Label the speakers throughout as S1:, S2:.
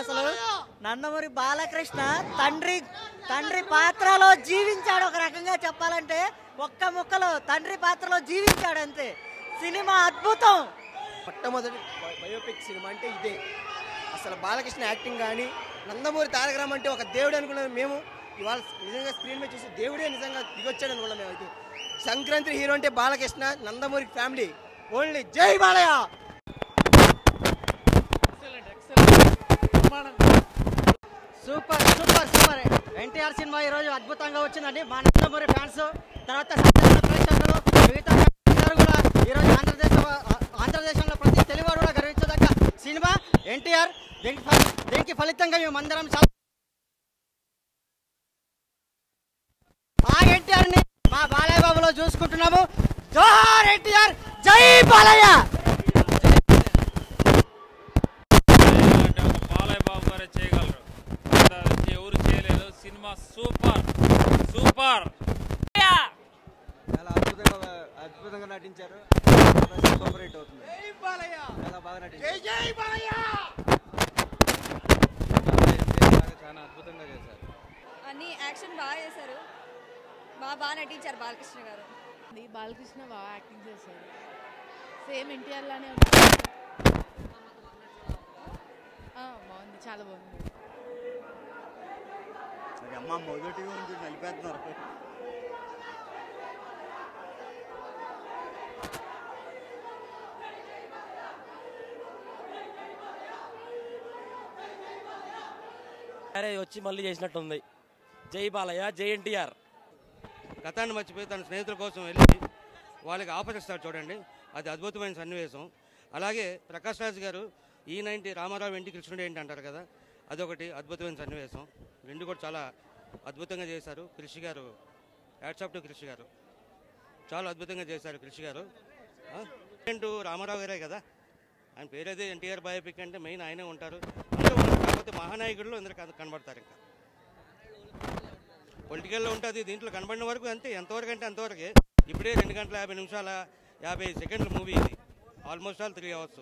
S1: అసలు నందమూరి బాలకృష్ణ తండ్రి పాత్రలో జీవించాడు. ఒక రకంగా చెప్పాలంటే ఒక్క ముక్కలో తండ్రి పాత్రలో జీవించాడు అంతే. సినిమా అద్భుతం.
S2: మొట్టమొదటి బయోపిక్ సినిమా అంటే ఇదే. అసలు బాలకృష్ణ యాక్టింగ్ కానీ నందమూరి తారక రామ అంటే ఒక దేవుడు అనుకున్నాం మేము. ఇవాళ నిజంగా స్క్రీన్ మీద చూసి దేవుడే నిజంగా దిగొచ్చాడు అనుకున్నాం మేము. అయితే సంక్రాంతి హీరో అంటే బాలకృష్ణ, నందమూరి ఫ్యామిలీ ఓన్లీ. జై Balayya.
S1: Super super super. NTR cinema ఈరోజు అద్భుతంగా వచ్చిందండి. మా నందమూరి ఫ్యాన్స్ తర్వాత ప్రేక్షకులు మిగతా కూడా ఈరోజు ఆంధ్రదేశంలో ప్రతి తెలుగువాడు కూడా గర్వించదగ్గ సినిమా ఎన్టీఆర్. దీనికి ఫలితంగా మేమందరం ఆ ఎన్టీఆర్ ని మా బాలయ్య బాబులో చూసుకుంటున్నాము. జోహార్ ఎన్టీఆర్, జై బాలయ్య.
S3: బాలయ్య బాబు గారే చేయగలరు, ఎవరు చేయలేదు. Cinema super super.
S2: చాలా అద్భుతంగా నటించారు. సూపర్ హిట్ అవుతుంది. చాలా బాగా నటించారు. చాలా అద్భుతంగా చేశారు.
S4: అన్ని యాక్షన్ బాగా చేశారు. బాగా నటించారు బాలకృష్ణ గారు.
S5: బాలకృష్ణ బాగా యాక్టింగ్ చేశారు. సేమ్ ఎన్టీఆర్ లానే బాగుంది, చాలా బాగుంది.
S2: అమ్మ మొదటిగా ఉంది, నలిపేస్తున్నారు.
S6: వచ్చి మళ్ళీ చేసినట్టుంది. జై బాలయ్య, జై ఎన్టీఆర్.
S7: గతాన్ని మర్చిపోయి తన స్నేహితుల కోసం వెళ్ళి వాళ్ళకి ఆఫర్ ఇస్తాడు చూడండి, అది అద్భుతమైన సన్నివేశం. అలాగే ప్రకాష్ రాజ్ గారు E90 రామారావు ఇంటి కృష్ణుడు ఏంటి అంటారు కదా, అదొకటి అద్భుతమైన సన్నివేశం. రెండు కూడా చాలా అద్భుతంగా చేశారు. కృషి గారు, హ్యాట్సాప్ టు కృషి గారు, చాలా అద్భుతంగా చేశారు కృషి గారు. రామారావు గారే కదా, ఆయన పేరేదే. ఎన్టీఆర్ బయోపిక్ అంటే మెయిన్ ఆయనే ఉంటారు. అందరూ కాకపోతే మహానాయకుడిలో అందరూ కనబడతారు. ఇంకా పొలిటికల్లో ఉంటుంది, దీంట్లో కనబడిన వరకు అంతే. ఎంతవరకు అంటే అంతవరకే. ఇప్పుడే 2 గంటల 50 నిమిషాల 50 సెకండ్ల మూవీ ఇది. Almost all 3 hours.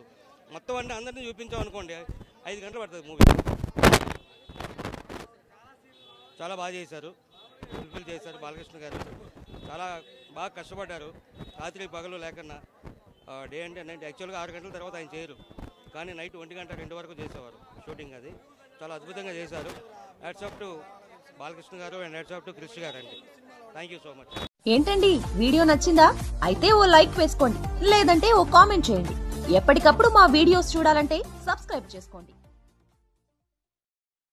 S7: మొత్తం అంటే అందరినీ చూపించాం అనుకోండి 5 గంటలు పడుతుంది మూవీ. చాలా బాగా చేశారు, ఫుల్ఫిల్ చేశారు బాలకృష్ణ గారు. చాలా బాగా కష్టపడ్డారు, రాత్రి పగలు లేకన్నా. డే అంటే నైట్. యాక్చువల్గా 6 గంటల తర్వాత ఆయన చేయరు, కానీ నైట్ 1 గంట 2 వరకు చేసేవారు షూటింగ్. అది చాలా అద్భుతంగా చేశారు. హ్యాట్సాప్ టు బాలకృష్ణ గారు అండ్ హ్యాట్సాప్ టు కృష్ణ గారు అండి. Thank you so much.
S8: ఏంటండి, వీడియో నచ్చిందా? అయితే ఓ లైక్ వేసుకోండి, లేదంటే ఓ కామెంట్ చేయండి. ఎప్పటికప్పుడు మా వీడియోస్ చూడాలంటే సబ్స్క్రైబ్ చేసుకోండి.